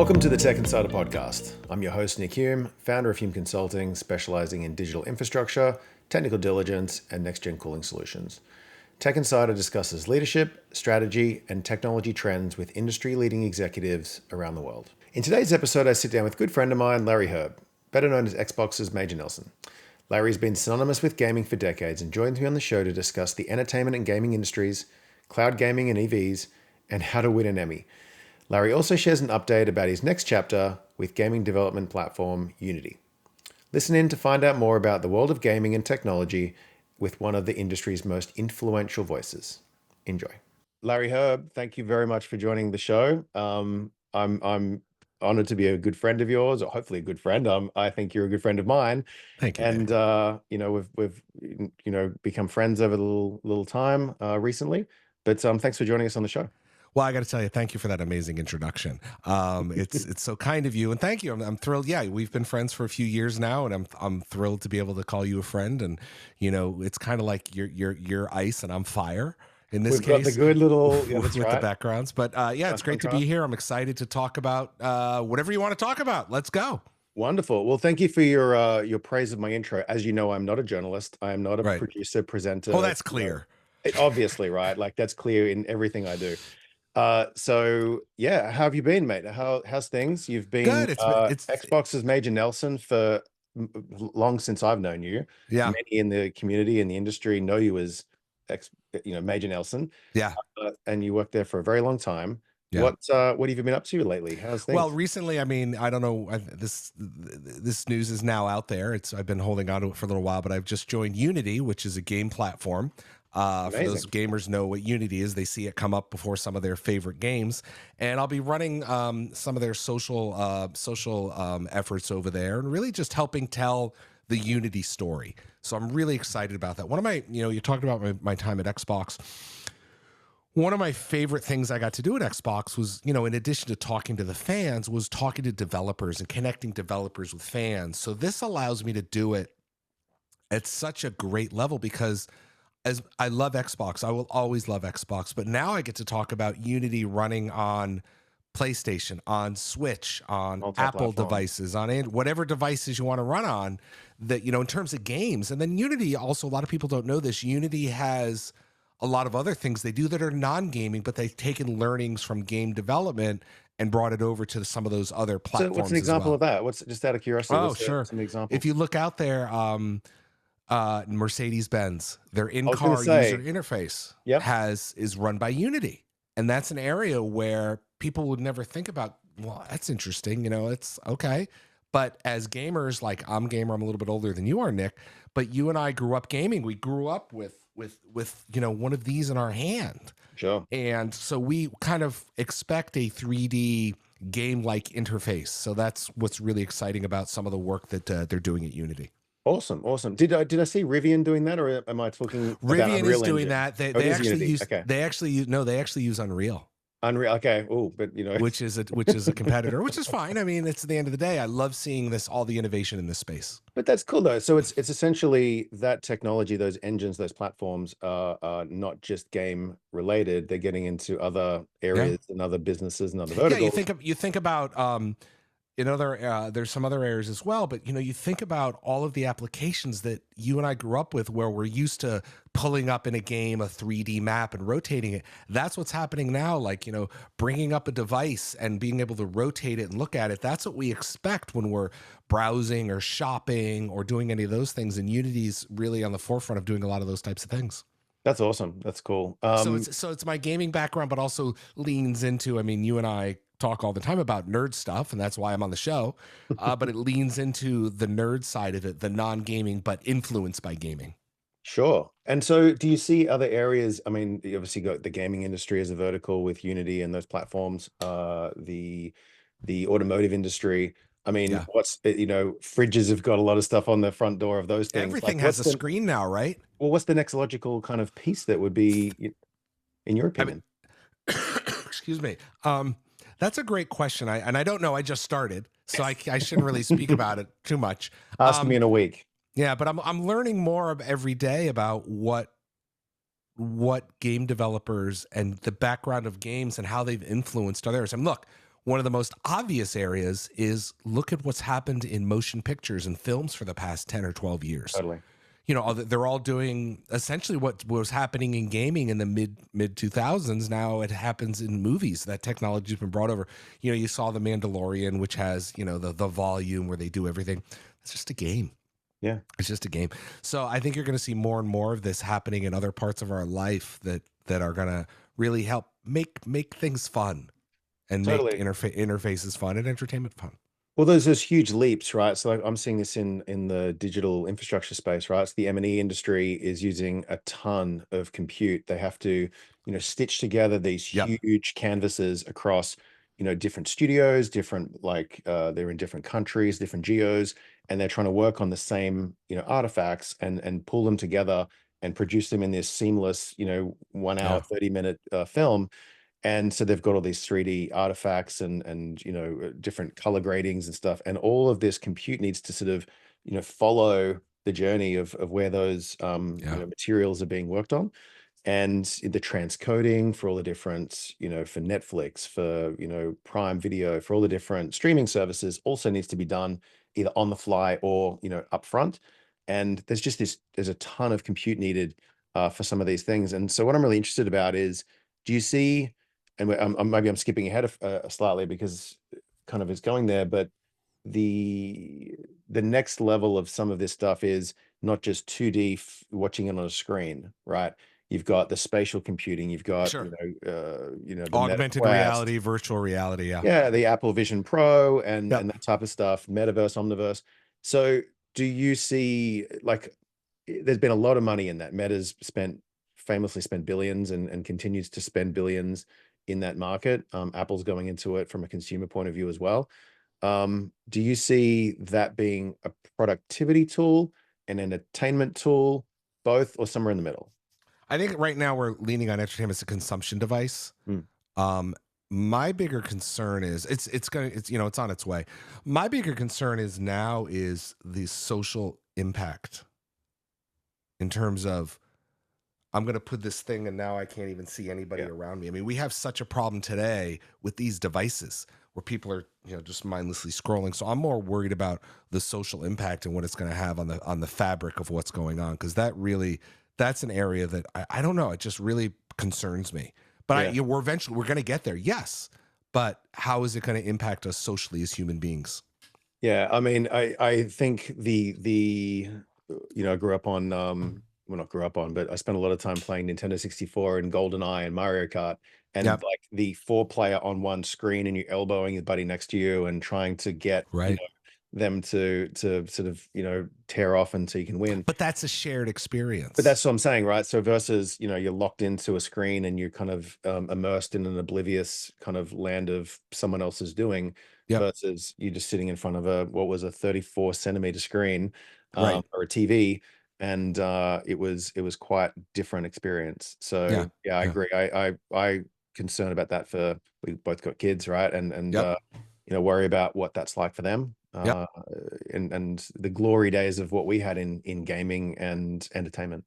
Welcome to the Tech Insider Podcast. I'm your host, Nick Hume, founder of Hume Consulting, specializing in digital infrastructure, technical diligence, and next-gen cooling solutions. Tech Insider discusses leadership, strategy, and technology trends with industry-leading executives around the world. In today's episode, I sit down with a good friend of mine, Larry Hryb, better known as Xbox's Major Nelson. Larry's been synonymous with gaming for decades and joins me on the show to discuss the entertainment and gaming industries, cloud gaming and EVs, and how to win an Emmy. Larry also shares an update about his next chapter with gaming development platform Unity. Listen in to find out more about the world of gaming and technology with one of the industry's most influential voices. Enjoy. Larry Hryb, thank you very much for joining the show. I'm honored to be a good friend of yours, or hopefully a good friend. I think you're a good friend of mine. Thank you. And we've become friends over the little time recently. But thanks for joining us on the show. Well, I got to tell you, thank you for that amazing introduction. It's so kind of you, and thank you. I'm thrilled. Yeah, we've been friends for a few years now, and I'm thrilled to be able to call you a friend. And it's kind of like you're ice and I'm fire in this We've case. Got the good little with the backgrounds, but it's great to be here. I'm excited to talk about whatever you want to talk about. Let's go. Wonderful. Well, thank you for your praise of my intro. As you know, I'm not a journalist. I am not a producer, presenter. Oh, that's clear. Obviously, right? Like that's clear in everything I do. So yeah, how have you been, mate? How's things? You've been good. It's Xbox's Major Nelson for long since I've known you. Yeah. Many in the community and the industry know you as Major Nelson. Yeah. And you worked there for a very long time. Yeah. What have you been up to lately? How's things? Well, recently, I mean, I don't know. This news is now out there. I've been holding on to it for a little while, but I've just joined Unity, which is a game platform. For those gamers know what Unity is, they see it come up before some of their favorite games, and I'll be running some of their social efforts over there, and really just helping tell the Unity story. So I'm really excited about that. One of my, you talked about my time at Xbox. One of my favorite things I got to do at Xbox was, in addition to talking to the fans, was talking to developers and connecting developers with fans. So this allows me to do it at such a great level because as I love Xbox, I will always love Xbox, but now I get to talk about Unity running on PlayStation, on Switch, on Apple devices, on whatever devices you want to run on that, in terms of games. And then Unity also, a lot of people don't know this, Unity has a lot of other things they do that are non-gaming, but they've taken learnings from game development and brought it over to some of those other platforms. So what's an example of that? What's, just out of curiosity? Oh, sure. Some examples? If you look out there, Mercedes-Benz, their in-car user interface is run by Unity. And that's an area where people would never think about, well, that's interesting, it's okay. But as gamers, like I'm a gamer, I'm a little bit older than you are, Nick, but you and I grew up gaming. We grew up with one of these in our hand. Sure. And so we kind of expect a 3D game-like interface. So that's what's really exciting about some of the work that they're doing at Unity. Awesome. Did I see Rivian doing that, or am I talking Rivian about Unreal is doing Engine? that. They actually use Unreal. Unreal. Okay. Oh, but which is a competitor, which is fine. I mean, it's at the end of the day, I love seeing all the innovation in this space. But that's cool though. So it's essentially that technology, those engines, those platforms are not just game related. They're getting into other areas and other businesses and other verticals. Yeah, you think about there's some other areas as well, but you think about all of the applications that you and I grew up with, where we're used to pulling up in a game a 3D map and rotating it. That's what's happening now, like bringing up a device and being able to rotate it and look at it. That's what we expect when we're browsing or shopping or doing any of those things, and Unity's really on the forefront of doing a lot of those types of things. That's awesome. That's cool. So it's my gaming background, but also leans into, you and I talk all the time about nerd stuff, and that's why I'm on the show, but it leans into the nerd side of it, the non-gaming, but influenced by gaming. Sure. And so do you see other areas? I mean, you obviously got the gaming industry as a vertical with Unity and those platforms, the automotive industry. I mean, fridges have got a lot of stuff on the front door of those things. Everything has a screen now, right? Well, what's the next logical kind of piece that would be, in your opinion? Excuse me. That's a great question. I don't know. I just started, so I shouldn't really speak about it too much. Ask me in a week. Yeah, but I'm learning more every day about what game developers and the background of games and how they've influenced others. And look, one of the most obvious areas is look at what's happened in motion pictures and films for the past 10 or 12 years. Totally. You know, they're all doing essentially what was happening in gaming in the mid 2000s. Now it happens in movies. That technology has been brought over. You know, you saw The Mandalorian, which has, you know, the volume where they do everything. It's just a game. Yeah. It's just a game. So I think you're going to see more and more of this happening in other parts of our life that are going to really help make things fun and make Totally. interfaces fun and entertainment fun. Well, there's those huge leaps, right? So like, I'm seeing this in the digital infrastructure space, right? So the M&E industry is using a ton of compute. They have to, stitch together these Yep. huge canvases across, different studios, different they're in different countries, different geos, and they're trying to work on the same, artifacts and pull them together and produce them in this seamless, 1 hour, 30-minute film. And so they've got all these 3D artifacts and different color gradings and stuff. And all of this compute needs to sort of, follow the journey of where those materials are being worked on. And the transcoding for all the different, for Netflix, for, Prime Video, for all the different streaming services also needs to be done either on the fly or, upfront. And there's a ton of compute needed for some of these things. And so what I'm really interested about is, do you see, and maybe I'm skipping ahead slightly because kind of is going there, but the next level of some of this stuff is not just 2D watching it on a screen, right? You've got the spatial computing, you've got Sure. the Augmented reality, virtual reality, yeah, the Apple Vision Pro and that type of stuff, metaverse, omniverse. So do you see, like, there's been a lot of money in that. Meta's famously spent billions and continues to spend billions in that market. Apple's going into it from a consumer point of view as well. Do you see that being a productivity tool, an entertainment tool, both, or somewhere in the middle? I think right now we're leaning on entertainment as a consumption device. My bigger concern is it's on its way. My bigger concern is the social impact in terms of, I'm going to put this thing and now I can't even see anybody around me. I mean, we have such a problem today with these devices where people are, just mindlessly scrolling. So I'm more worried about the social impact and what it's going to have on the fabric of what's going on. Cause that's an area that I don't know. It just really concerns me, but we're going to get there. Yes. But how is it going to impact us socially as human beings? Yeah. I mean, I think I grew up on, well, not grew up on, but I spent a lot of time playing Nintendo 64 and GoldenEye and Mario Kart, and like the 4-player on one screen and you're elbowing your buddy next to you and trying to get them to sort of, tear off until you can win. But that's a shared experience. But that's what I'm saying, right? So versus, you're locked into a screen and you're kind of immersed in an oblivious kind of land of someone else's doing versus you just sitting in front of what was a 34-centimeter screen or a TV. And it was quite different experience. So I agree. I concerned about that we both got kids, right? And worry about what that's like for them. And the glory days of what we had in gaming and entertainment.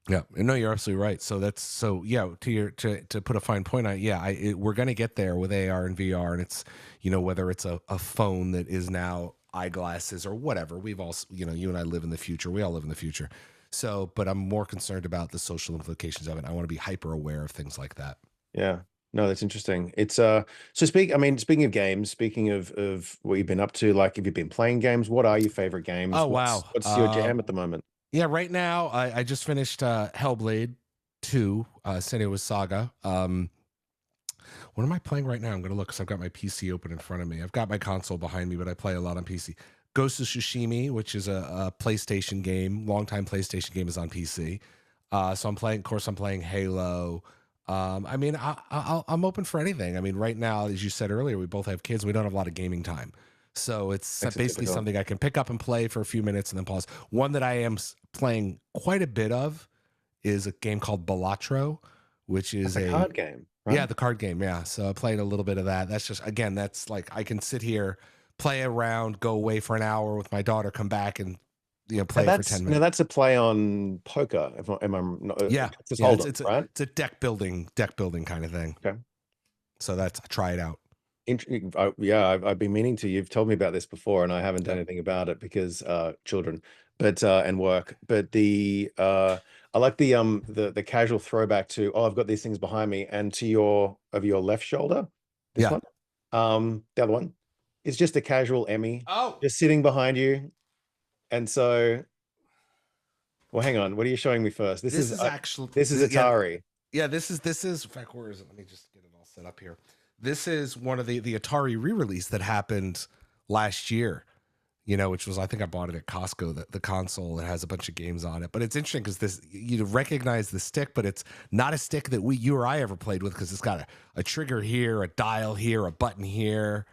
Yeah, no, you're absolutely right. So to put a fine point on it, we're going to get there with AR and VR, and it's, whether it's a phone that is now eyeglasses or whatever. We've all, you and I live in the future. We all live in the future. So, but I'm more concerned about the social implications of it. I want to be hyper aware of things like that. Yeah. No, that's interesting. It's so speaking of games, speaking of what you've been up to, like, have you been playing games? What are your favorite games? Oh, wow. What's your jam at the moment? Yeah, right now I just finished Hellblade 2, Senua's Saga. What am I playing right now? I'm going to look because I've got my PC open in front of me. I've got my console behind me, but I play a lot on PC. Ghost of Tsushima, which is a PlayStation game, longtime PlayStation game, is on PC. So I'm playing Halo. I mean, I'm open for anything. I mean, right now, as you said earlier, we both have kids. We don't have a lot of gaming time. So it's basically something I can pick up and play for a few minutes and then pause. One that I am playing quite a bit of is a game called Balatro, which is a card game. Right? Yeah, the card game. Yeah. So I played a little bit of that. That's just, again, that's like, I can sit here, play around, go away for an hour with my daughter, come back and play for 10 minutes. Now that's a play on poker. Am I not? Yeah. It's a deck building kind of thing. Okay. So try it out. Yeah, I've been meaning to. You've told me about this before, and I haven't done Yeah. anything about it because children, but and work. But I like the casual throwback to, oh, I've got these things behind me, and to your left shoulder, this Yeah. one, the other one, is just a casual Emmy Oh, just sitting behind you. And so, well, hang on, what are you showing me first? this is actually, This is yeah, Atari. yeah. This is. In fact, where is it? Let me just get it all set up here. This is one of the Atari re-release that happened last year. Which was, I think I bought it at Costco, the console that has a bunch of games on it. But it's interesting because this, you recognize the stick, but it's not a stick that you or I ever played with, because it's got a trigger here, a dial here, a button here.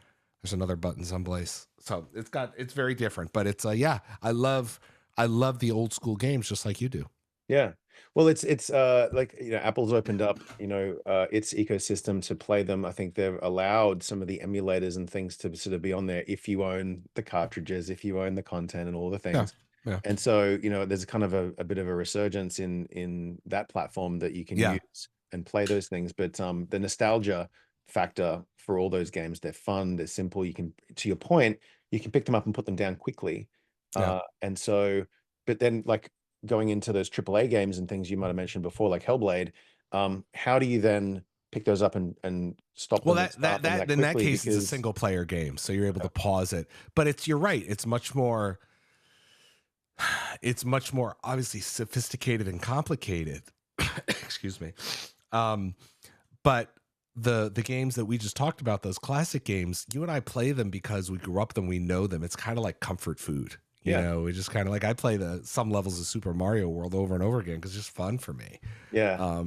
There's another button someplace. So it's very different. But it's yeah, I love the old school games just like you do. Yeah. Well, it's like, Apple's opened up, its ecosystem to play them. I think they've allowed some of the emulators and things to sort of be on there if you own the cartridges, if you own the content and all the Yeah. things. Yeah. And so, there's kind of a bit of a resurgence in that platform that you can Yeah. use and play those things. But the nostalgia factor for all those games, they're fun, they're simple. You can, to your point, you can pick them up and put them down quickly. Yeah. And so, but then, like, going into those AAA games and things you might have mentioned before, like Hellblade, how do you then pick those up and stop Well, them and start them that in that quickly? case, it's a Because single player game, so you're able to pause it. But you're right. It's much more obviously sophisticated and complicated. Excuse me. But the games that we just talked about, those classic games, you and I play them because we grew up them, we know them. It's kind of like comfort food. We just kind of like, I play some levels of Super Mario World over and over again because it's just fun for me. yeah,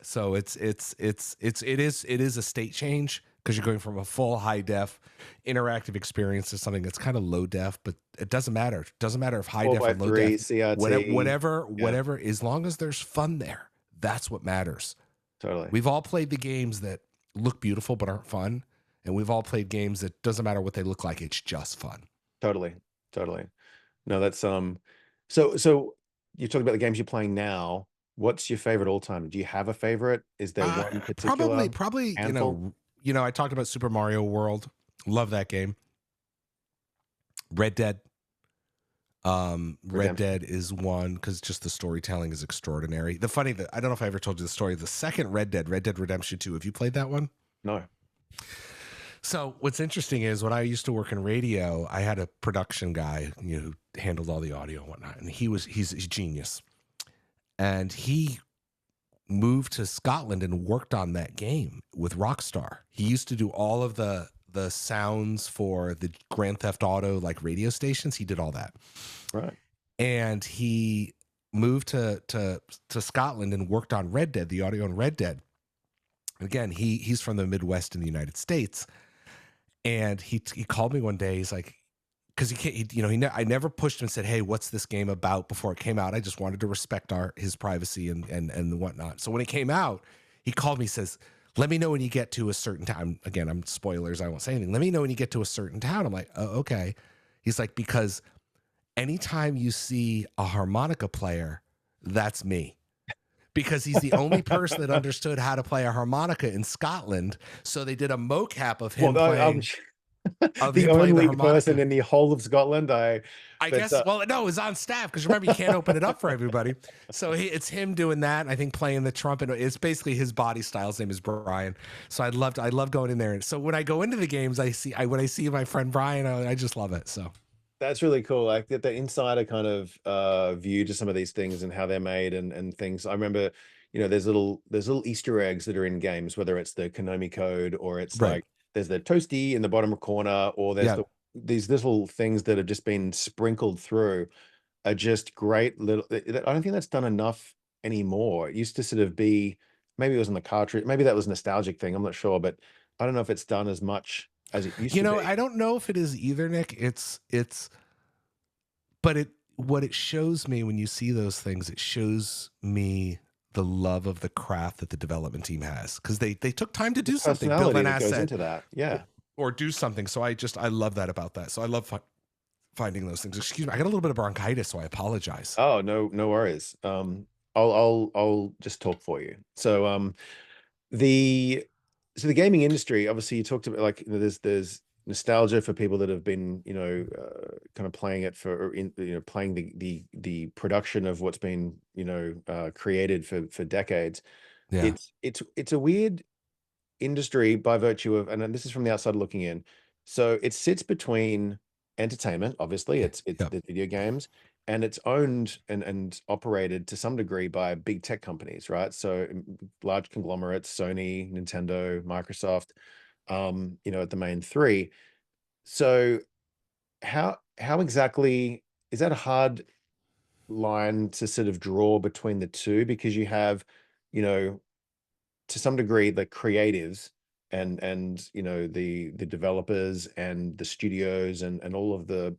So it is a state change, because you're going from a full high def interactive experience to something that's kind of low def, but it doesn't matter. It doesn't matter if high four def or by low three def, CRT. Yeah, whatever, as long as there's fun there, that's what matters. totally, We've all played the games that look beautiful but aren't fun, and we've all played games that doesn't matter what they look like, it's just fun. totally, totally. No, that's so you talked about the games you're playing now. What's your favorite all time? Do you have a favorite? Is there one particular Probably, handful? I talked about Super Mario World. Love that game. Red Dead. Red Redemption. Dead is one because just the storytelling is extraordinary. I don't know if I ever told you the story. The second Red Dead Redemption 2. Have you played that one? No. So what's interesting is when I used to work in radio, I had a production guy, who handled all the audio and whatnot, and he's a genius, and he moved to Scotland and worked on that game with Rockstar. He used to do all of the sounds for the Grand Theft Auto like radio stations. He did all that. Right. And he moved to Scotland and worked on Red Dead, the audio on Red Dead. Again, he's from the Midwest in the United States. And he called me one day. He's like, because he can't, I never pushed him and said, "Hey, what's this game about?" before it came out. I just wanted to respect his privacy and whatnot. So when it came out, he called me, says, "Let me know when you get to a certain town." Again, I'm spoilers. I won't say anything. "Let me know when you get to a certain town." I'm like, "Oh, okay." He's like, "Because anytime you see a harmonica player, that's me." Because he's the only person that understood how to play a harmonica in Scotland. So they did a mocap of him Well, playing the only person harmonica. in the whole of Scotland. I But guess, well, no, it was on staff because remember, you can't open it up for everybody. So it's him doing that. And I think playing the trumpet. It's basically his body style. His name is Brian. So I love going in there. And so when I go into the games, when I see my friend Brian, I just love it. So that's really cool. Like the insider kind of view to some of these things and how they're made and things. I remember, there's little Easter eggs that are in games, whether it's the Konami code or it's right, like there's the toasty in the bottom corner, or there's yeah. these little things that have just been sprinkled through are just great little. I don't think that's done enough anymore. It used to sort of be, maybe it was in the cartridge, maybe that was a nostalgic thing. I'm not sure, but I don't know if it's done as much as it used to be. I don't know if it is either, Nick. But what it shows me when you see those things, it shows me the love of the craft that the development team has, because they took time to do something, build Personality an that goes asset, into that. Yeah. or do something. So I love that about that. So I love finding those things. Excuse me, I got a little bit of bronchitis, so I apologize. Oh, no worries. I'll just talk for you. So, the So the gaming industry, obviously, you talked about like there's nostalgia for people that have been kind of playing it for playing the production of what's been created for decades. Yeah. It's a weird industry by virtue of, and then this is from the outside looking in. So it sits between entertainment, obviously, Yeah. it's Yep. the video games, and it's owned and operated to some degree by big tech companies, right? So large conglomerates, Sony, Nintendo, Microsoft, at the main three. So how exactly is that a hard line to sort of draw between the two? Because you have, you know, to some degree the creatives and the developers and the studios and all of the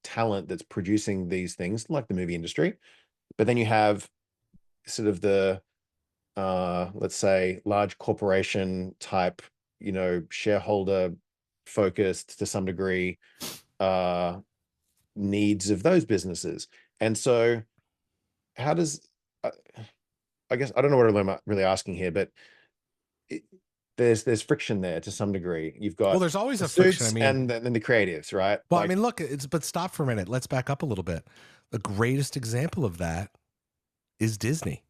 talent that's producing these things like the movie industry, but then you have sort of the let's say large corporation type shareholder focused to some degree uh needs of those businesses. And so how does uh, I guess I don't know what I'm really asking here, but it, there's friction there to some degree. You've Well, got there's always the a friction. I suits mean, and then the creatives, right? well, I Like, mean, look, but stop for a minute. Let's back up a little bit. The greatest example of that is Disney,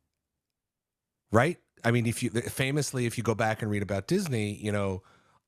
right? I mean, if you famously, if you go back and read about Disney,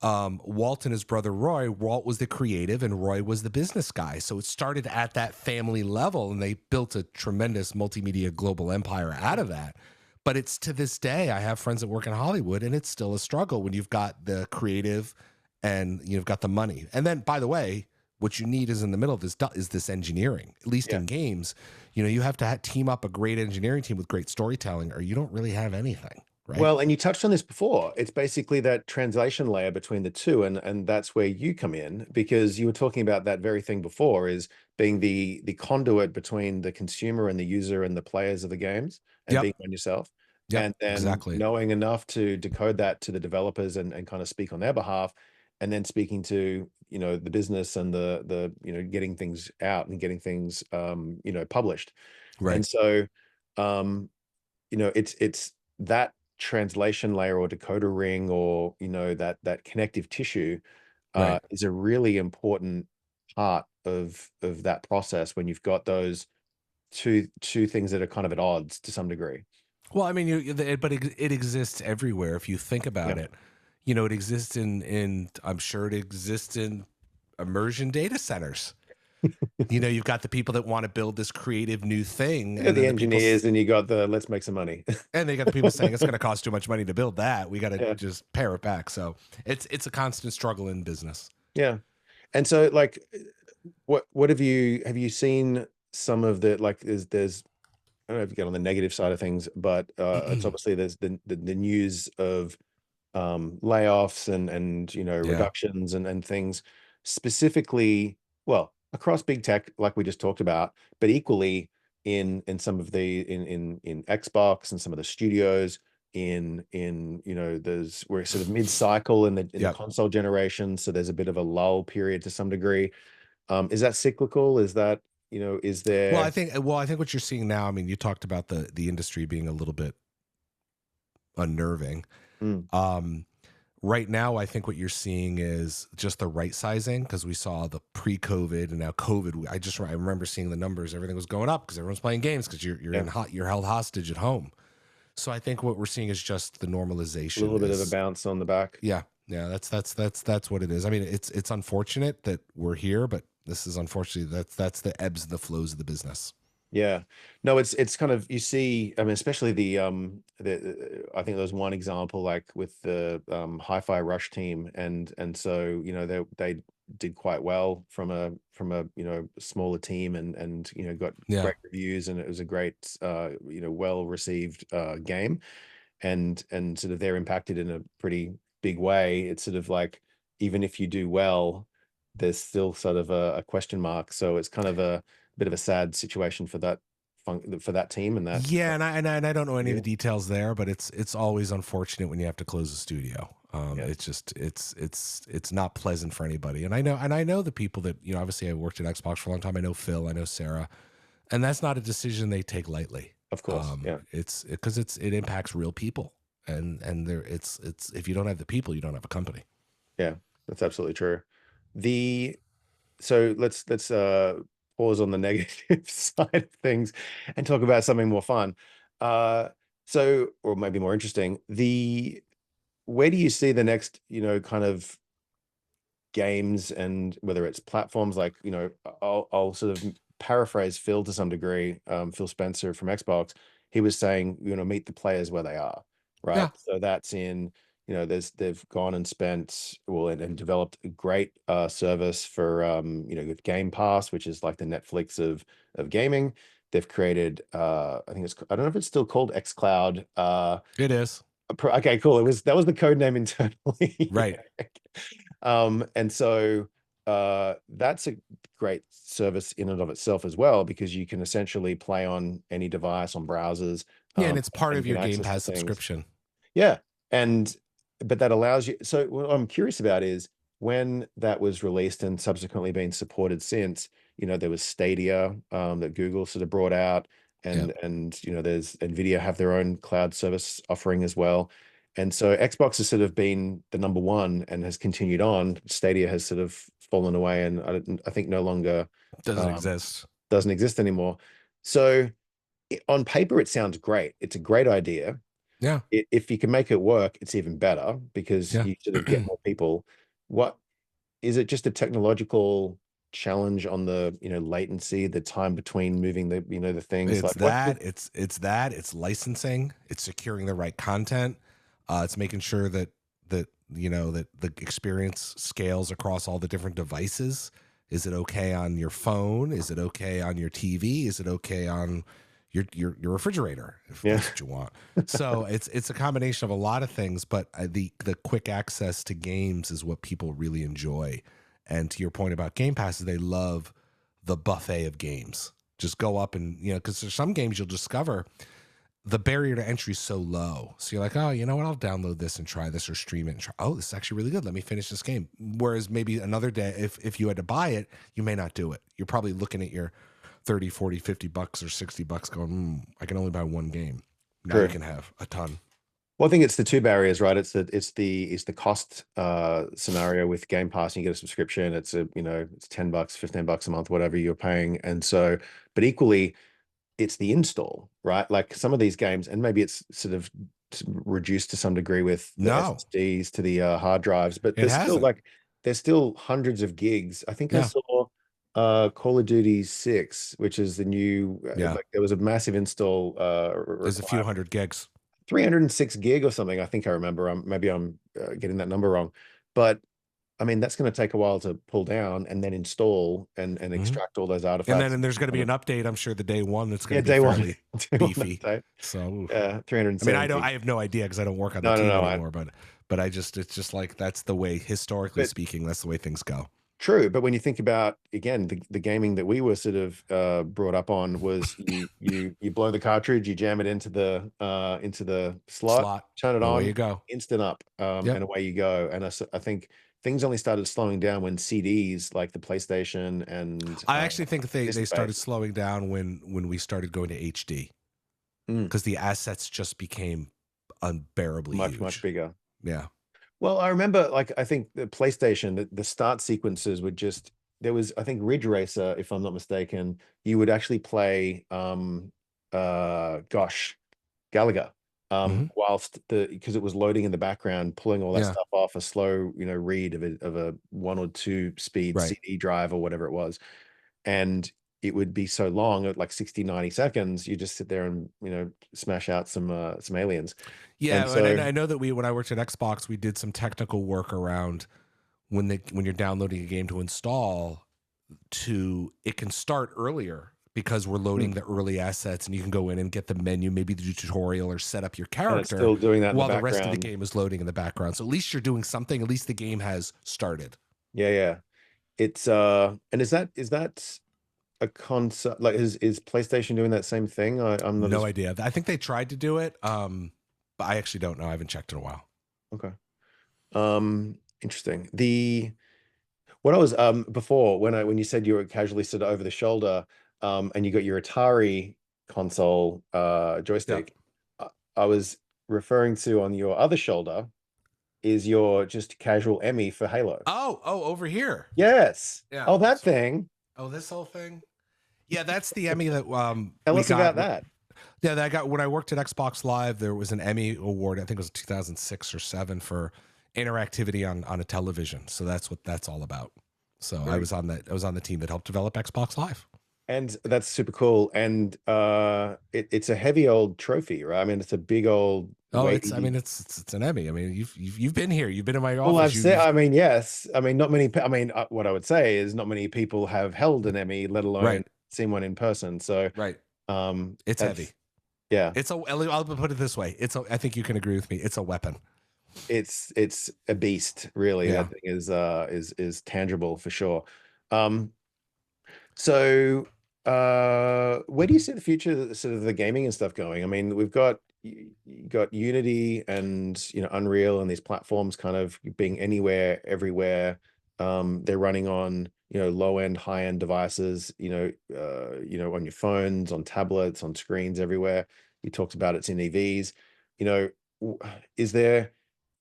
Walt and his brother Roy, Walt was the creative and Roy was the business guy. So it started at that family level and they built a tremendous multimedia global empire out of that. But it's to this day, I have friends that work in Hollywood and it's still a struggle when you've got the creative and you've got the money. And then, by the way, what you need is in the middle of this is this engineering, at least yeah. in games. You have to team up a great engineering team with great storytelling or you don't really have anything, right? Well, and you touched on this before. It's basically that translation layer between the two, and that's where you come in, because you were talking about that very thing before, is being the conduit between the consumer and the user and the players of the games, and Yep. being on yourself, Yep. and then Exactly. knowing enough to decode that to the developers and kind of speak on their behalf, and then speaking to the business and the getting things out and getting things published. Right. And so it's that translation layer or decoder ring, or that connective tissue Right. is a really important part of that process when you've got those two things that are kind of at odds to some degree. Well, I mean, but it exists everywhere. If you think about Yeah. it, it exists in, I'm sure it exists in immersion data centers. You've got the people that want to build this creative new thing, You got and the then the people, engineers and you got the let's make some money. and they got the people saying it's going to cost too much money to build that. We got to Yeah. just pare it back. So it's a constant struggle in business. Yeah. And so like what have you seen some of the, like, there's I don't know if you get on the negative side of things, but it's obviously there's the news of layoffs and Yeah. reductions and things specifically, well, across big tech, like we just talked about, but equally in some of the in Xbox and some of the studios in there's we're sort of mid-cycle in the Yep. console generation, so there's a bit of a lull period to some degree. Is that cyclical? Is that, is Well, there? I think what you're seeing now. I mean, you talked about the industry being a little bit unnerving. Mm, Um, right now, I think what you're seeing is just the right sizing because we saw the pre-COVID and now COVID. I remember seeing the numbers; everything was going up because everyone's playing games because yeah, you're held hostage at home. So I think what we're seeing is just the a normalization. little bit of a Is bounce on the back. Yeah, yeah. That's what it is. I mean, it's unfortunate that we're here, but this is unfortunately that's the ebbs and the flows of the business. Yeah. No, it's kind of, you see, I mean, especially I think there was one example, like with the Hi-Fi Rush team, and so they did quite well from a smaller team, and got Yeah, great reviews, and it was a great well received game, and sort of they're impacted in a pretty big way. It's sort of like, even if you do well, there's still sort of a question mark. So it's kind of a bit of a sad situation for that team and that yeah, and I don't know any of the studio. details there, but it's always unfortunate when you have to close a studio. Yeah, It's just it's not pleasant for anybody. And I know the people that obviously I worked at Xbox for a long time. I know Phil, I know Sarah, and that's not a decision they take lightly. of course. Yeah, It's because it impacts real people, and there it's if you don't have the people, you don't have a company. Yeah, that's absolutely true. The so let's pause on the negative side of things and talk about something more fun. Uh, or maybe more interesting. The Where do you see the next, kind of games, and whether it's platforms like, I'll sort of paraphrase Phil to some degree, Phil Spencer from Xbox. He was saying, meet the players where they are, right? Yeah, So that's in, they've gone and spent, well, and developed a great service for, with Game Pass, which is like the Netflix of gaming. They've created, I don't know if it's still called xCloud. it is. Okay, cool. That was the code name internally. Right. And so that's a great service in and of itself as well, because you can essentially play on any device, on browsers, Yeah, and it's part and of get your Game access to Pass things. subscription. Yeah. And but that allows you. So what I'm curious about is when that was released and subsequently been supported since, there was Stadia, that Google sort of brought out, Yeah. and there's Nvidia have their own cloud service offering as well. And so Xbox has sort of been the number one and has continued on. Stadia has sort of fallen away, and I think no longer Doesn't um, exist. doesn't exist anymore. So on paper, it sounds great. It's a great idea. Yeah. If you can make it work, it's even better, because Yeah. you sort of get more people. What is it? Just a technological challenge on the, latency, the time between moving the things, It's like what? that. It's licensing. It's securing the right content. It's making sure that the experience scales across all the different devices. Is it okay on your phone? Is it okay on your TV? Is it okay on your refrigerator if Yeah, that's what you want? So it's a combination of a lot of things, but the quick access to games is what people really enjoy. And to your point about Game Passes, they love the buffet of games. Just go up and because there's some games you'll discover the barrier to entry is so low. So you're like, oh, you know what? I'll download this and try this or stream it and try. Oh, this is actually really good. Let me finish this game. Whereas maybe another day, if you had to buy it, you may not do it. You're probably looking at your 30, 40, 50 bucks or 60 bucks going, I can only buy one game. Now you true. can have a ton. Well, I think it's the two barriers, right? It's the cost scenario with Game Pass, and you get a subscription. It's $10, $15 a month, whatever you're paying. And so, but equally, it's the install, right? Like some of these games, and maybe it's sort of reduced to some degree with the No, SSDs to the hard drives, but it hasn't. there's still hundreds of gigs. I think I Yeah. saw Call of Duty 6, which is the new, Yeah. like there was a massive install There's a few requirement. hundred gigs. 306 gig or something. I think I remember. Maybe I'm getting that number wrong, but I mean that's going to take a while to pull down and then install and Mhm. extract all those And artifacts. then there's going to be an update, I'm sure, the day one that's going Yeah, to be day one, fairly day one beefy. update. So oof. Yeah, I mean, I 370. have no idea because I don't work on the No, no, team no. anymore, but it's just like that's the way, historically But speaking, that's the way things go. true. But when you think about, again, the gaming that we were sort of brought up on was you blow the cartridge, you jam it into the slot, Slot, turn it away on, you go. instant up, Yep. and away you go. And I think things only started slowing down when CDs like the PlayStation and I actually think that they disc started based. slowing down when we started going to HD Mm, because the assets just became unbearably much huge. bigger. Yeah. Well, I remember, like, I think the PlayStation, the start sequences would just, there was, I think, Ridge Racer, if I'm not mistaken, you would actually play, gosh, Galaga, Hmm. whilst because it was loading in the background, pulling all that Yeah. stuff off a slow, read of a one or two speed Right. CD drive or whatever it was. And it would be so long, at like 60, 90 seconds, you just sit there and, smash out some aliens. And Yeah, and so, I know that when I worked at Xbox, we did some technical work around when you're downloading a game to install, it can start earlier because we're hmm, loading the early assets and you can go in and get the menu, maybe the tutorial or set up your and it's character still doing that in the while the rest of the background. game is loading in the background. So at least you're doing something. At least the game has started. Yeah, yeah. It's and is that a concept, like is PlayStation doing that same thing? I'm not No as idea. I think they tried to do it, but I actually don't know. I haven't checked in a while. okay. Interesting. The What I was before, when you said you were casually sort of over the shoulder, and you got your Atari console Yep. joystick, I was referring to on your other shoulder is your just casual Emmy for Halo. Oh, over here. Yes. Yeah. Oh, that thing. Oh, this whole thing. Yeah, that's the Emmy that Tell we us got. about that. Yeah, that I got when I worked at Xbox Live. There was an Emmy award. I think it was 2006 or 7 for interactivity on a television. So that's what that's all about. So I was on that. I was on the team that helped develop Xbox Live. And that's super cool. And it's a heavy old trophy, right? I mean, it's a big old weighty. I mean, it's an Emmy. I mean, you've been here. You've been in my office. Well, I've said. I mean, yes. I mean, not many. I mean, what I would say is not many people have held an Emmy, let alone seen one in person. So, it's heavy. Yeah, I'll put it this way. I think you can agree with me. It's a weapon. It's a beast, really. Yeah. That thing is tangible for sure. So, where do you see the future, sort of the gaming and stuff going? I mean, we've got you got Unity and Unreal and these platforms kind of being anywhere, everywhere. They're running on low end, high end devices. On your phones, on tablets, on screens everywhere. You talked about it's in EVs. Is there,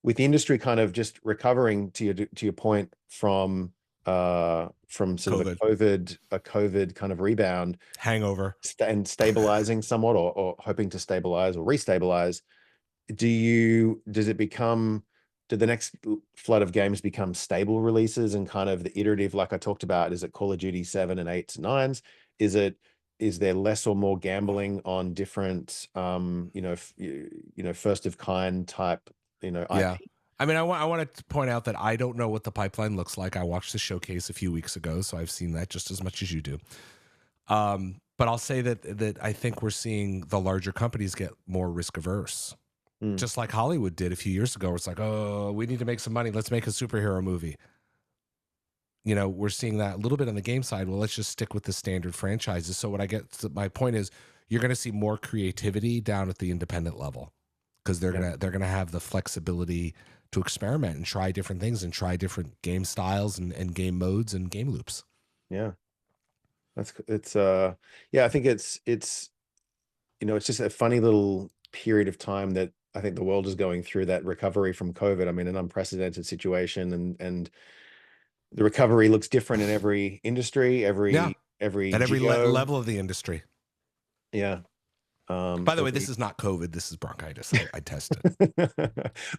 with the industry kind of just recovering to your point from sort of a COVID kind of rebound hangover and stabilizing somewhat, or hoping to stabilize or restabilize, does it become, do the next flood of games become stable releases and kind of the iterative, like I talked about? Is it Call of Duty 7 and 8s and 9s? Is there less or more gambling on different first of kind type yeah. IP? I mean, I want to point out that I don't know what the pipeline looks like. I watched the showcase a few weeks ago, so I've seen that just as much as you do. But I'll say that I think we're seeing the larger companies get more risk averse, just like Hollywood did a few years ago. Where it's like, oh, we need to make some money. Let's make a superhero movie. We're seeing that a little bit on the game side. Well, let's just stick with the standard franchises. So my point is, you're going to see more creativity down at the independent level, because they're gonna have the flexibility to experiment and try different things and try different game styles and game modes and game loops. Yeah, I think it's just a funny little period of time that I think the world is going through, that recovery from COVID. I mean, an unprecedented situation, and the recovery looks different in every industry, every level of the industry. Yeah. By the way, this is not COVID. This is bronchitis. I tested.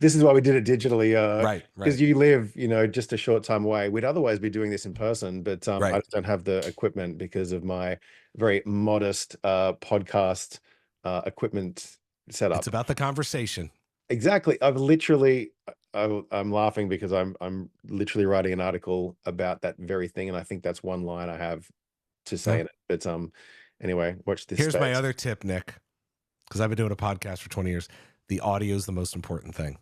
This is why we did it digitally. Right. Because you live, just a short time away. We'd otherwise be doing this in person, but I just don't have the equipment because of my very modest podcast equipment setup. It's about the conversation. Exactly. I'm laughing because I'm literally writing an article about that very thing, and I think that's one line I have to say in it. But anyway, watch this. Here's my other tip, Nick, because I've been doing a podcast for 20 years. The audio is the most important thing.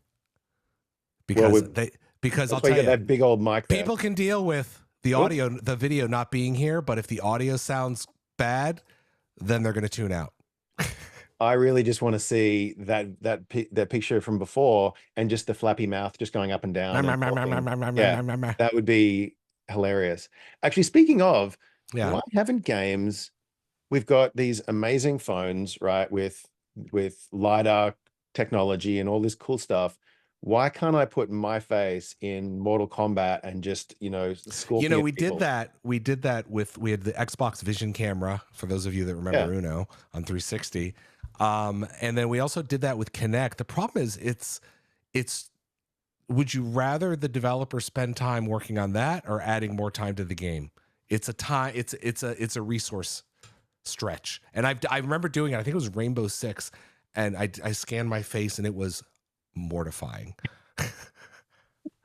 Because I'll tell you, that big old mic there. People can deal with the audio, the video not being here, but if the audio sounds bad, then they're going to tune out. I really just want to see that picture from before, and just the flappy mouth just going up and down. That would be hilarious. Actually, speaking of, why haven't games? We've got these amazing phones, right, with LiDAR technology and all this cool stuff. Why can't I put my face in Mortal Kombat and just, scorpion we people? did that we had the Xbox Vision camera, for those of you that remember Uno on 360. And then we also did that with Kinect. The problem is it's would you rather the developer spend time working on that or adding more time to the game? It's a resource stretch. And I remember doing it. I think it was Rainbow Six, and I scanned my face and it was mortifying.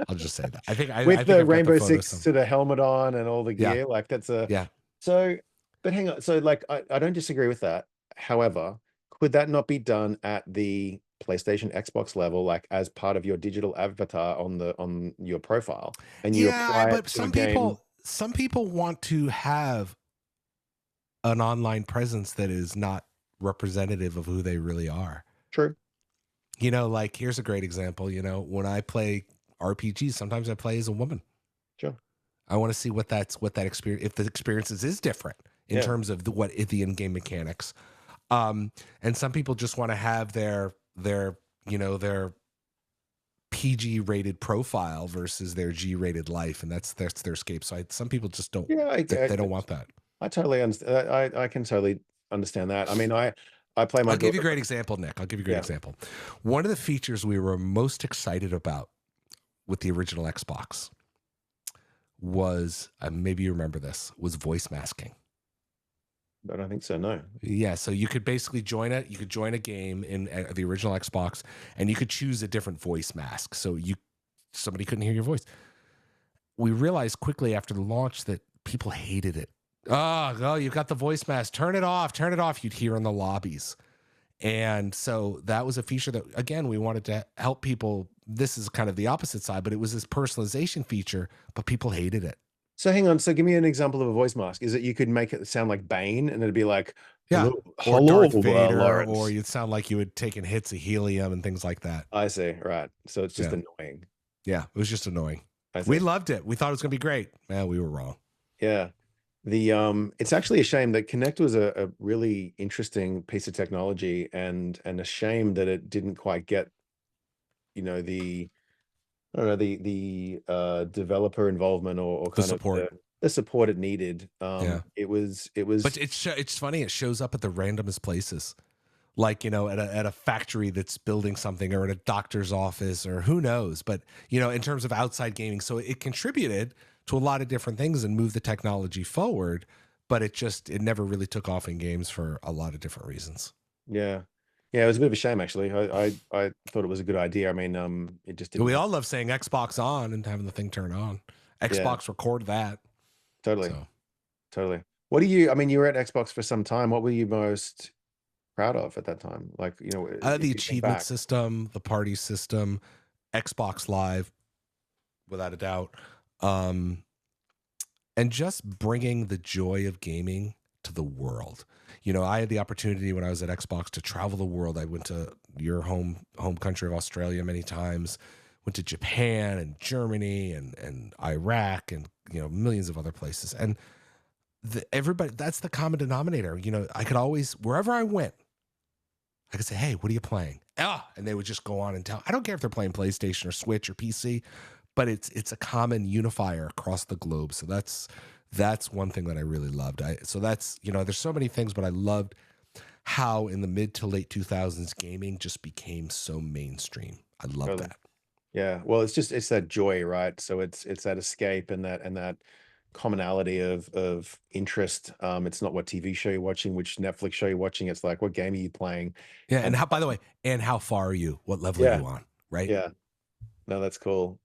I'll just say that. I think the Rainbow Six to the helmet on and all the gear, like that's so. But hang on, so like I don't disagree with that. However, could that not be done at the PlayStation, Xbox level, like as part of your digital avatar on your profile? And you apply it to some people want to have an online presence that is not representative of who they really are. True. Like here's a great example. When I play RPGs, sometimes I play as a woman. Sure. I want to see what that experience, if the experiences is different in terms of the in-game mechanics. And some people just want to have their their PG rated profile versus their G rated life, and that's their escape. So some people just don't. Yeah, They don't want that. I totally understand. I can totally understand that. I mean, I play my I'll give you daughter. a great example, Nick. I'll give you a great Yeah. example. One of the features we were most excited about with the original Xbox was, maybe you remember this, was voice masking. I don't think so. No. Yeah, so you could basically join a game in the original Xbox, and you could choose a different voice mask, so somebody couldn't hear your voice. We realized quickly after the launch that people hated it. Oh, you've got the voice mask. Turn it off. Turn it off. You'd hear in the lobbies. And so that was a feature that, again, we wanted to help people. This is kind of the opposite side, but it was this personalization feature, but people hated it. So hang on. So give me an example of a voice mask. Is it you could make it sound like Bane and it'd be like, Yeah. Or hello, Darth Vader, Lawrence. or you'd sound like you had taken hits of helium and things like that. I see. Right. So it's just annoying. Yeah, it was just annoying. I see. We loved it. We thought it was going to be great. Man, we were wrong. Yeah. It's actually a shame that Kinect was a really interesting piece of technology, and a shame that it didn't quite get, the I don't know, the developer involvement or The kind support. of the support it needed. Yeah. It was But it's funny. It shows up at the randomest places, like, at a factory that's building something, or at a doctor's office, or who knows. But in terms of outside gaming, so it contributed to a lot of different things and moved the technology forward. But it never really took off in games for a lot of different reasons. Yeah. Yeah, it was a bit of a shame, actually. I thought it was a good idea. I mean, it just didn't. We all love saying Xbox on and having the thing turn on. Xbox record that. Totally. So. Totally. I mean, you were at Xbox for some time. What were you most proud of at that time? Like, The achievement system, the party system, Xbox Live, without a doubt. And just bringing the joy of gaming to the world. I had the opportunity when I was at Xbox to travel the world. I went to your home country of Australia many times, went to Japan and Germany and Iraq and, millions of other places. And everybody, that's the common denominator. I could always, wherever I went, I could say, hey, what are you playing? And they would just go on and tell. I don't care if they're playing PlayStation or Switch or PC, but it's a common unifier across the globe. So that's one thing that I really loved. So that's, there's so many things, but I loved how in the mid to late 2000s gaming just became so mainstream. I love that. Yeah. Well, it's that joy, right? So it's that escape and that commonality of interest. It's not what TV show you're watching, which Netflix show you're watching. It's like, what game are you playing? Yeah. And by the way, and how far are you? What level are you on? Right. Yeah. No, that's cool.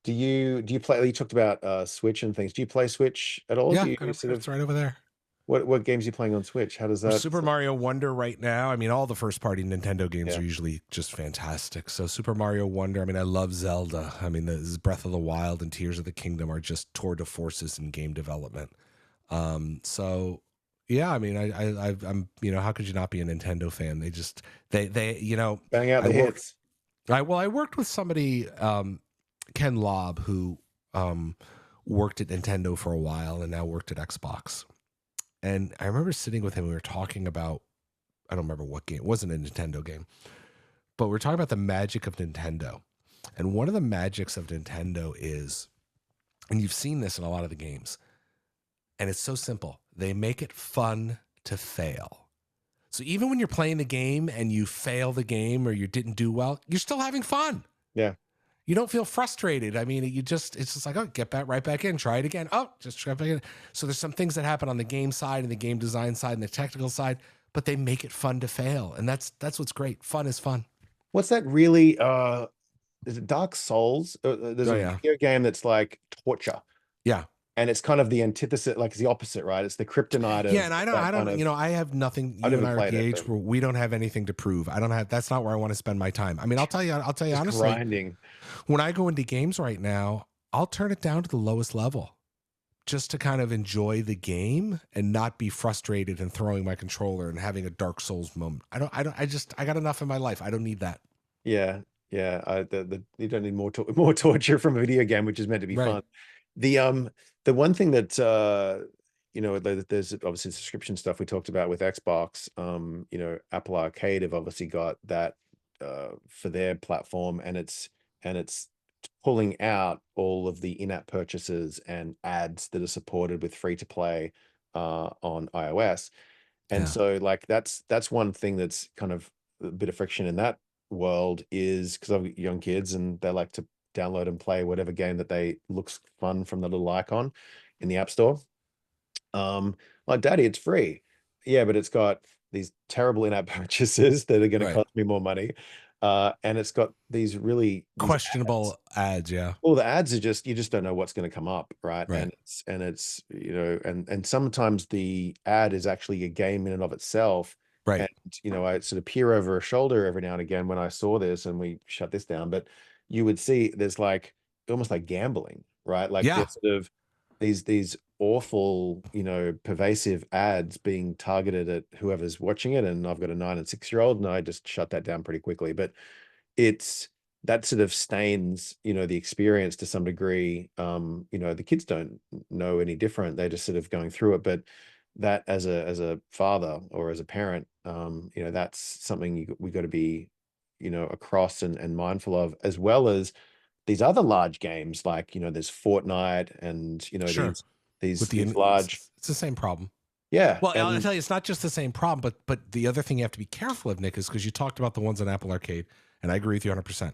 Do you play? You talked about Switch and things. Do you play Switch at all? Yeah, Do you it's right over there. What games are you playing on Switch? How does that? Super Mario Wonder right now. I mean, all the first party Nintendo games are usually just fantastic. So Super Mario Wonder. I mean, I love Zelda. I mean, the Breath of the Wild and Tears of the Kingdom are just tour de forces in game development. So yeah, I mean, I'm how could you not be a Nintendo fan? They bang out the hits. I worked with somebody, Ken Lobb, who worked at Nintendo for a while and now worked at Xbox. And I remember sitting with him, we were talking about, I don't remember what game, it wasn't a Nintendo game, but we were talking about the magic of Nintendo. And one of the magics of Nintendo is, and you've seen this in a lot of the games, and it's so simple. They make it fun to fail. So even when you're playing the game and you fail the game or you didn't do well, you're still having fun. Yeah. You don't feel frustrated. I mean, it's just like, oh, get right back in, try it again. Oh, just try back in. So there's some things that happen on the game side and the game design side and the technical side, but they make it fun to fail. And that's what's great. Fun is fun. What's that really, is it Dark Souls? There's a video game that's like torture. Yeah. And it's kind of the antithesis, like it's the opposite, right? It's the kryptonite of, and I don't, I have nothing. You and I are at the age where we don't have anything to prove. That's not where I want to spend my time. I mean, I'll tell you honestly, grinding. When I go into games right now, I'll turn it down to the lowest level just to kind of enjoy the game and not be frustrated and throwing my controller and having a Dark Souls moment. I got enough in my life. I don't need that. Yeah. Yeah. You don't need more torture from a video game, which is meant to be fun. The one thing that there's obviously subscription stuff we talked about with Xbox. Apple Arcade have obviously got that for their platform, and it's pulling out all of the in-app purchases and ads that are supported with free to play on iOS. And Yeah. so like that's one thing that's kind of a bit of friction in that world, is because I've got young kids and they like to download and play whatever game that they looks fun from the little icon in the App Store. Like, Daddy, it's free. Yeah, but it's got these terrible in-app purchases that are going to Right. cost me more money. And it's got these ads. Questionable ads. Yeah. Well, the ads are just, you just don't know what's going to come up, right? Right. And it's and sometimes the ad is actually a game in and of itself. Right. And I sort of peer over a shoulder every now and again when I saw this, and we shut this down. But you would see there's like almost like gambling, right? Like Yeah. there's sort of these awful, pervasive ads being targeted at whoever's watching it. And I've got a 9 and 6 year old, and I just shut that down pretty quickly. But it's that sort of stains, the experience to some degree. The kids don't know any different. They're just sort of going through it. But that, as a father or as a parent, that's something we got to be, across and mindful of, as well as these other large games like, there's Fortnite and, Sure. With these large, it's the same problem. yeah. Well, I'll And tell you, it's not just the same problem, but the other thing you have to be careful of, Nick, is because you talked about the ones on Apple Arcade, and I agree with you 100%.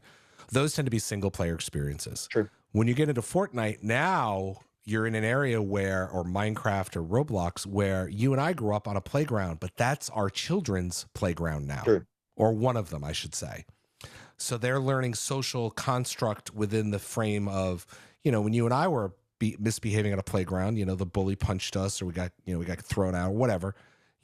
Those tend to be single player experiences. true, When you get into Fortnite, now you're in an area where, or Minecraft or Roblox, where you and I grew up on a playground, but that's our children's playground now, true, or one of them, I should say. So they're learning social construct within the frame of, when you and I were misbehaving at a playground, the bully punched us, or we got thrown out, or whatever.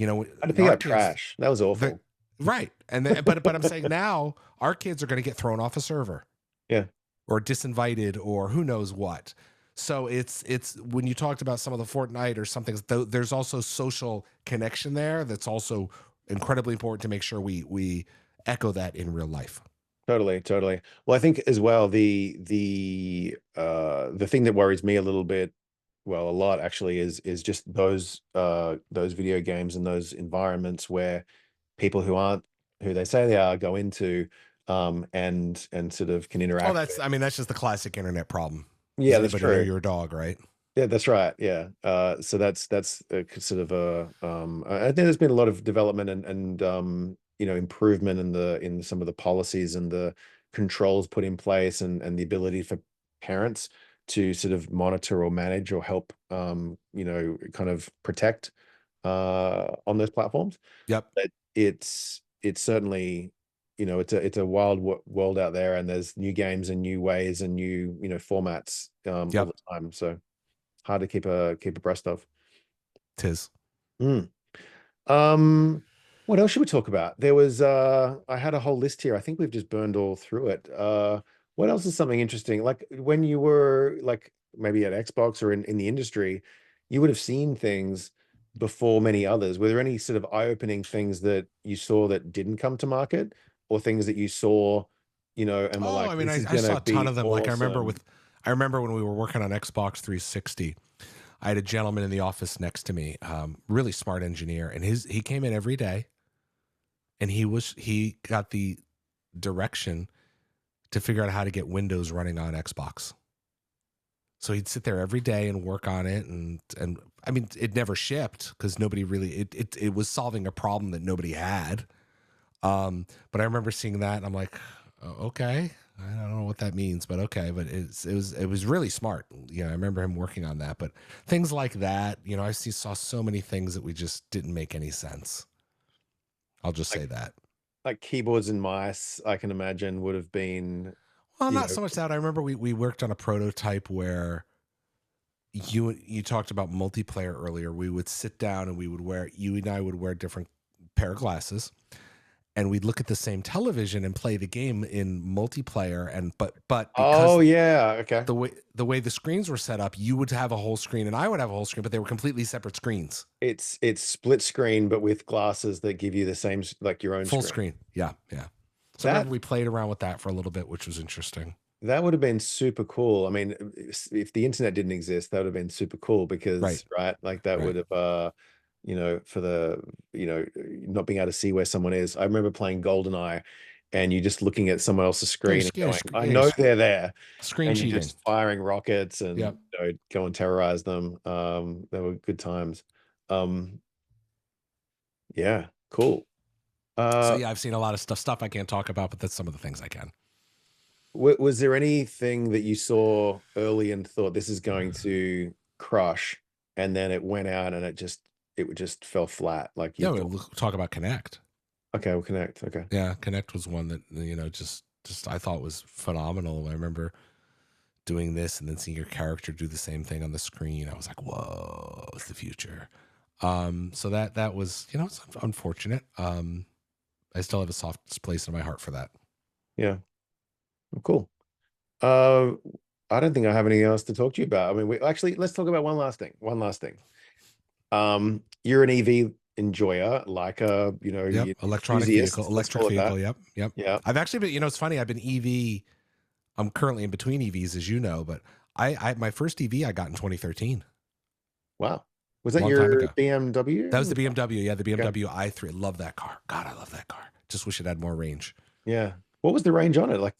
I had to pick Our up kids, trash. That was awful. right? But I'm saying now our kids are going to get thrown off a server, Yeah, or disinvited, or who knows what. So it's when you talked about some of the Fortnite or something, there's also social connection there that's also incredibly important to make sure we echo that in real life. totally, totally. Well, I think as well, the thing that worries me a little bit, well, a lot actually, is just those video games and those environments where people who aren't who they say they are go into, and sort of can Oh, interact that's with. I mean that's just the classic internet problem. Does Yeah, that's anybody know true. your dog, right? Yeah, that's right. Yeah. So that's sort of I think there's been a lot of development and improvement in some of the policies and the controls put in place, and the ability for parents to sort of monitor or manage or help, kind of protect on those platforms. Yep. But it's certainly, it's a wild world out there, and there's new games and new ways and new, formats all Yep. the time. So hard to keep abreast of. Tis. Mm. Um, what else should we talk about? There was I had a whole list here. I think we've just burned all through it. What else is something interesting? Like when you were like maybe at Xbox or in the industry, you would have seen things before many others. Were there any sort of eye-opening things that you saw that didn't come to market, or things that you saw, and were Oh, like, I mean, this I, is I saw gonna a ton be of them. Like awesome? I remember when we were working on Xbox 360, I had a gentleman in the office next to me, really smart engineer, and he came in every day, and he got the direction to figure out how to get Windows running on Xbox. So he'd sit there every day and work on it, and I mean, it never shipped because nobody really it was solving a problem that nobody had. But I remember seeing that, and I'm like, "Oh, okay, I don't know what that means, but okay." But it was really smart. I remember him working on that. But things like that, saw so many things that we just didn't make any sense. I'll just say Like that. like keyboards and mice, I can imagine would have been, Well, you not know, so much that. I remember we worked on a prototype where you talked about multiplayer earlier. We would sit down and you and I would wear different pair of glasses, and we'd look at the same television and play the game in multiplayer. And but oh because yeah, okay. the way the screens were set up, you would have a whole screen and I would have a whole screen, but they were completely separate screens. It's split screen, but with glasses that give you the same, like your own Full screen. screen. Yeah, yeah. So I That remember we played around with that for a little bit, which was interesting. that would have been super cool. I mean, if the internet didn't exist, that would have been super cool, Right, because right, like that right. would have for the not being able to see where someone is. I remember playing GoldenEye, and you're just looking at someone else's Yeah, screen and going, I yeah, know they're there, screen and you're cheating. just firing rockets and Yep. go and terrorize them. They were good times. Um, yeah, cool. So Uh, yeah, I've seen a lot of stuff I can't talk about, but that's some of the things I can. was there anything that you saw early and thought this is going to crush, and then it went out and it just fell flat, like you Yeah, thought? we'll talk about Connect. Okay, we'll connect. Okay. Yeah, Connect was one that just I thought was phenomenal. I remember doing this and then seeing your character do the same thing on the screen. I was like, whoa, it's the future. So that was it's unfortunate. I still have a soft place in my heart for that. Yeah. Cool. Uh, I don't think I have anything else to talk to you about. I mean, let's talk about one last thing. One last thing. You're an EV enjoyer, like Yep, you electronic vehicle, enthusiast. Let's electric call it vehicle. that. Yep, yep. Yeah. I've actually been, it's funny. I've been EV. I'm currently in between EVs, as you know, but I my first EV I got in 2013, Wow. Was a that long time your ago. That was BMW? the BMW. Yeah, the Okay. BMW i3. Love that car. God, I love that car. Just wish it had more range. Yeah. What was the range on it? Like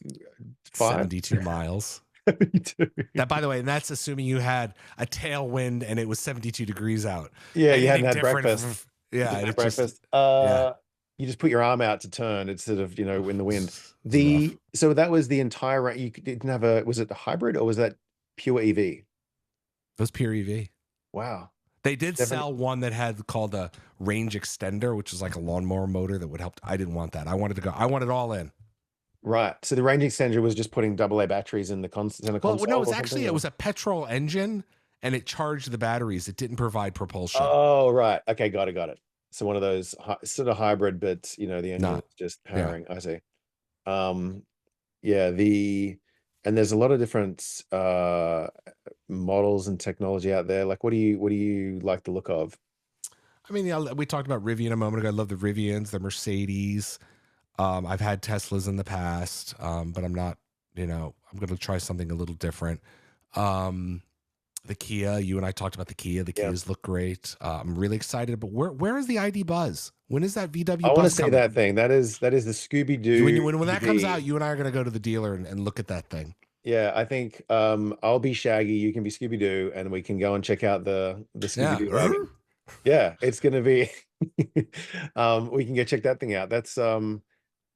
5? 72 miles. 72. That, by the way, and that's assuming you had a tailwind and it was 72 degrees out. Yeah, you hadn't Anything had different? breakfast. You Yeah, didn't have it's just, breakfast. yeah, You just put your arm out to turn instead of, in the wind. it's rough. So that was the entire range. Didn't have was it a hybrid or was that pure EV? It was pure EV. Wow. They did 70. sell one that had called a range extender, which is like a lawnmower motor that would help. I didn't want that. I wanted it all in. Right. So the range extender was just putting AA batteries in the center Well, no, console or something? it Or? was a petrol engine and it charged the batteries. It didn't provide propulsion. Oh, right. Okay, got it, got it. So one of those sort of hybrid, but the engine was Not, just yeah. powering. I see. Um, yeah, and there's a lot of different models and technology out there. Like, what do you like the look of? I mean, yeah, we talked about Rivian a moment ago. I love the Rivians, the Mercedes. I've had Teslas in the past, but I'm not, I'm going to try something a little different. The Kia, you and I talked about the Kia. The Yeah. Kias look great. I'm really excited. But where is the ID Buzz? When is that VW I want to Buzz see coming? that thing. That is the Scooby When, Doo when that comes out, EV. you and I are going to go to the dealer and look at that thing. Yeah, I think I'll be Shaggy, you can be Scooby Doo, and we can go and check out the Scooby Yeah. Doo wagon. Yeah, it's gonna be we can go check that thing out.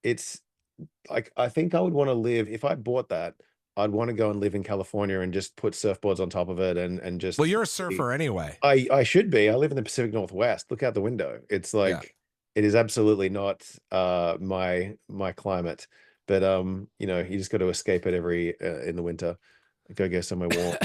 It's like, I think I would want to live, if I bought that, I'd want to go and live in California and just put surfboards on top of it and Well, just you're a surfer anyway. I should be. I live in the Pacific Northwest. Look out the window. It's Yeah. like it is absolutely not my climate. But you just got to escape it every in the winter. Go somewhere warm.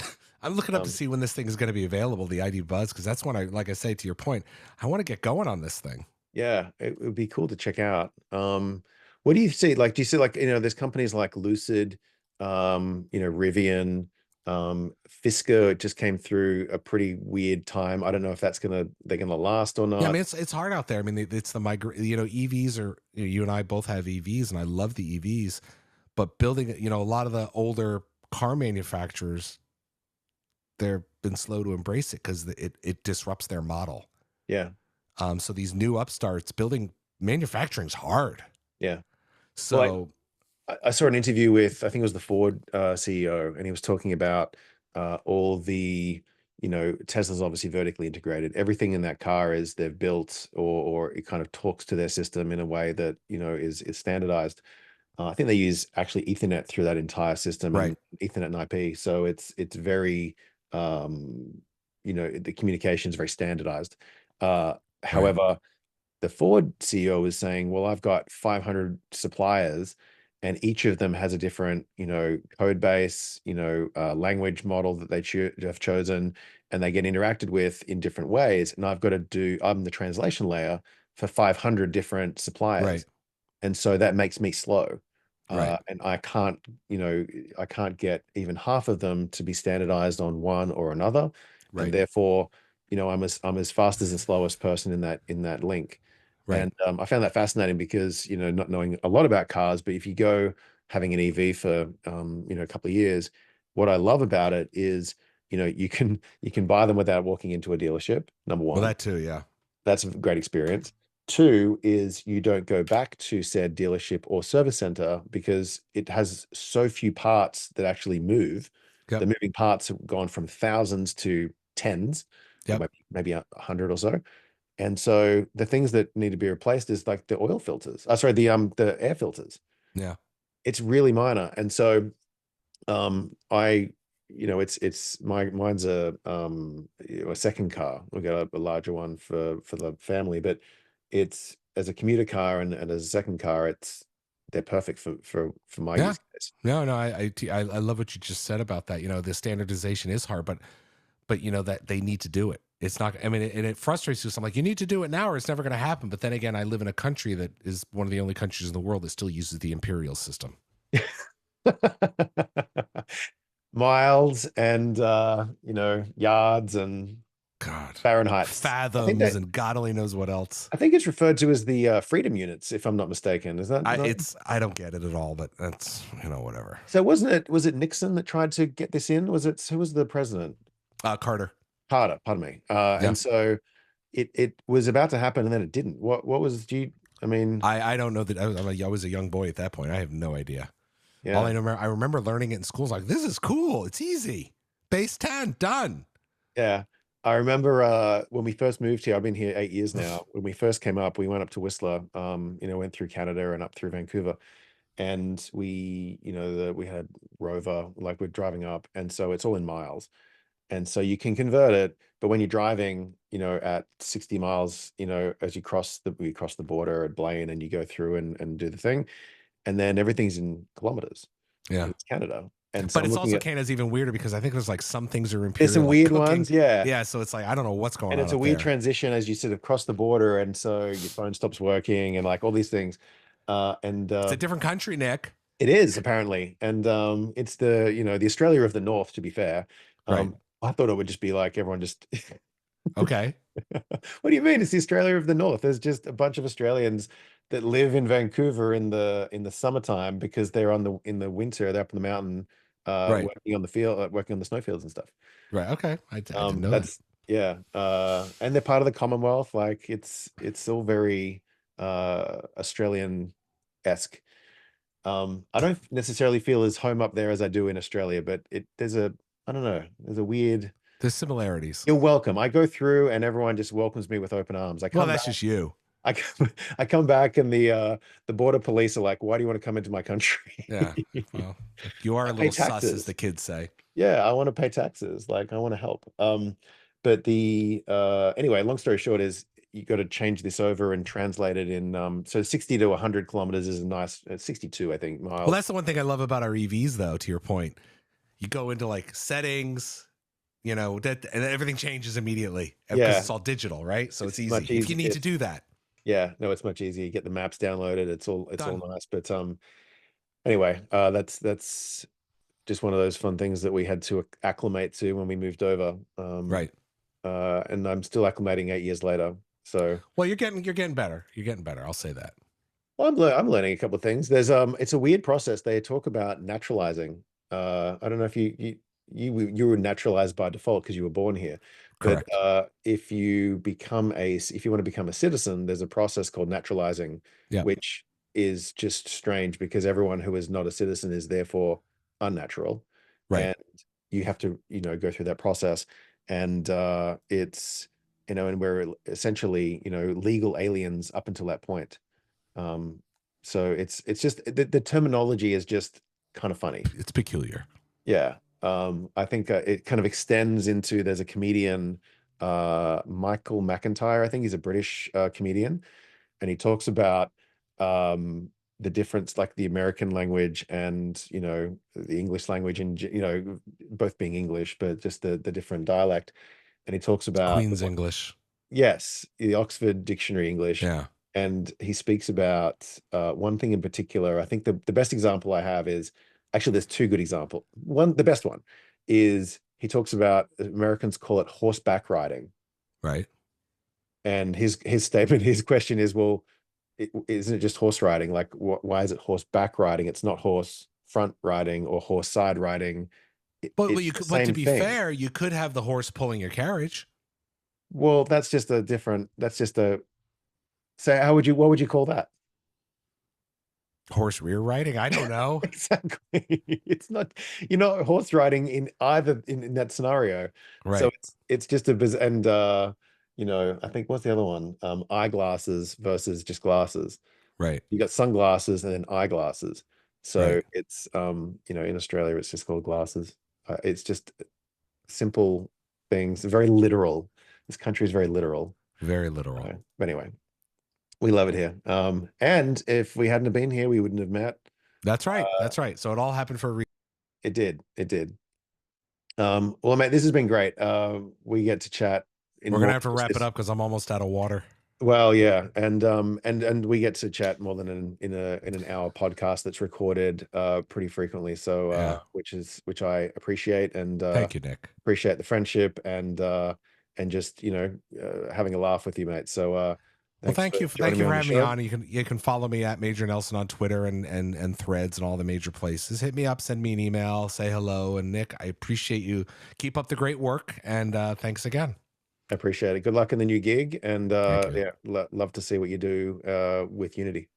I'm looking up to Um, see when this thing is going to be available, the ID Buzz, because that's when like I say, to your point, I want to get going on this thing. yeah, it would be cool to check out. What do you see? Like, do you see, like, there's companies like Lucid, Rivian, Fisker? It just came through a pretty weird time. I don't know if they're gonna last or Yeah, I not. mean it's hard out there. I mean it's the EVs are, you and I both have EVs and I love the EVs, but building, a lot of the older car manufacturers, they've been slow to embrace it because it disrupts their model. Yeah, So these new upstarts building manufacturing's hard. yeah. Well, So I saw an interview with, I think it was the Ford CEO, and he was talking about all the, Tesla's obviously vertically integrated. Everything in that car is they've built, or it kind of talks to their system in a way that is standardized. I think they use actually Ethernet through that entire system, right, and Ethernet and IP. So it's very, the communication is very standardized. right, However, the Ford CEO is saying, well, I've got 500 suppliers and each of them has a different, code base, language model that have chosen, and they get interacted with in different ways. And I'm the translation layer for 500 different right, suppliers. And so that makes me slow. right, And I can't get even half of them to be standardized on one or another. And right, therefore, I'm as fast as the slowest person in that link. right. And I found that fascinating because, not knowing a lot about cars, but if you go having an EV for a couple of years, what I love about it is, you can buy them without walking into a dealership, number Well, one. that too, yeah. That's a great experience. Two is you don't go back to said dealership or service center because it has so few parts that actually move. The Yep. moving parts have gone from thousands to tens, or Yep. maybe 100 or so. And so the things that need to be replaced is like the oil filters. Sorry, the air filters. Yeah. It's really minor. And so I it's mine's a second car. We got a larger one for the family, but it's as a commuter car and as a second car, they're perfect for my Yeah. use case. No, no, I love what you just said about that. You know, the standardization is hard, but you know that they need to do it. It's not. I mean, and it frustrates you. So I'm like, you need to do it now, or it's never going to happen. But then again, I live in a country that is one of the only countries in the world that still uses the imperial system. Miles and yards and God, Fahrenheits. fathoms, and God only knows what else. I think it's referred to as the freedom units, if I'm not mistaken. Is that not? I don't get it at all, but that's whatever. So was it Nixon that tried to get this in? Who was the president? Carter. Carter, pardon me. Yeah. And so it was about to happen and then it didn't. What was do you I mean, I don't know that I was a young boy at that point. I have no idea. All yeah. I remember learning it in school. Like, this is cool. It's easy. Base 10 done. Yeah. I remember when we first moved here, I've been here 8 years now. When we first came up, we went up to Whistler, went through Canada and up through Vancouver. And we had Rover, like we're driving up, and so it's all in miles. And so you can convert it, but when you're driving, at 60 miles, as we cross the border at Blaine and you go through and do the thing, and then everything's in kilometers Yeah. because it's Canada. And so But I'm it's looking also at Canada's even weirder because I think there's like some things are there's some imperial, like weird cooking. ones, yeah. Yeah. So it's like, I don't know what's going And on it's a up weird there. transition as you sort of cross the border, and so your phone stops working and like all these things. And It's a different country, Nick. It is apparently, and it's the Australia of the North. To be fair, Right. I thought it would just be like everyone just. Okay. What do you mean? It's the Australia of the North. There's just a bunch of Australians that live in Vancouver in the summertime because they're in the winter. They're up in the mountain, Right. working on the field, working on the snowfields and stuff. Right. Okay. I didn't know that. That's yeah, and they're part of the Commonwealth. Like it's all very Australian-esque. I don't necessarily feel as home up there as I do in Australia, but I don't know, there's a weird. There's similarities. You're welcome. I go through and everyone just welcomes me with open arms. I Well, come back. that's just you. I come, I come back and the border police are like, "Why do you want to come into my country?" Yeah. Well, you are I a pay little sus, as taxes. the kids say. Yeah, I want to pay taxes. Like I want to help. But the anyway, long story short is you got to change this over and translate it in so 60 to 100 kilometers is a nice 62, I think, Well, miles. that's the one thing I love about our EVs, though, to your point. You go into like settings, and everything changes immediately because Yeah, it's all digital, right? So it's much easy if you easier. need to do that. Yeah, no, it's much easier. You get the maps downloaded. It's all Done. nice. But anyway, that's just one of those fun things that we had to acclimate to when we moved over. Right. And I'm still acclimating 8 years later. So Well, you're getting better. You're getting better. I'll say that. well, I'm learning a couple of things. It's a weird process. They talk about naturalizing. I don't know if you were naturalized by default because you were born here, but Correct. if you want to become a citizen, there's a process called naturalizing, Yeah. which is just strange because everyone who is not a citizen is therefore unnatural, Right. and you have to go through that process, and and we're essentially legal aliens up until that point. Um, so it's just the terminology is just kind of funny. It's peculiar. Yeah. I think it kind of extends into there's a comedian, Michael McIntyre. I think he's a British comedian, and he talks about the difference, like the American language and the English language, and both being English, but just the different dialect. And he talks It's about Queen's English. yes, the Oxford Dictionary English. Yeah. And he speaks about one thing in particular. I think the best example I have is actually there's two good examples. The best one is he talks about Americans call it horseback riding. Right. And his statement, his question is, well, isn't it just horse riding? Like, why is it horseback riding? It's not horse front riding or horse side riding. But It's you the could, but to same be thing. fair, you could have the horse pulling your carriage. Well, that's just a So what would you call that? Horse rear riding? I don't know. Exactly. It's not, horse riding in either in that scenario. So Right. it's just a biz and I think what's the other one? Eyeglasses versus just glasses. Right. You got sunglasses and then eyeglasses. Right. So it's in Australia it's just called glasses. It's just simple things, very literal. This country is very literal. Very literal. But anyway, we love it here. And if we hadn't have been here, we wouldn't have met. That's right. Uh, That's right. So it all happened for a reason. it did. It did. Well, mate, this has been great. We get to chat in We're gonna more have to than just wrap it this. up because I'm almost out of water. Well, yeah, and we get to chat more than in an hour podcast that's recorded pretty frequently. So Yeah. which I appreciate and Thank you, Nick. appreciate the friendship and just having a laugh with you, mate. So Well, thanks for thank joining you me for on the having me show. on. You can follow me at Major Nelson on Twitter and Threads and all the major places. Hit me up, send me an email, say hello. And Nick, I appreciate you. Keep up the great work, and thanks again. I appreciate it. Good luck in the new gig, and Thank you. yeah, love to see what you do with Unity.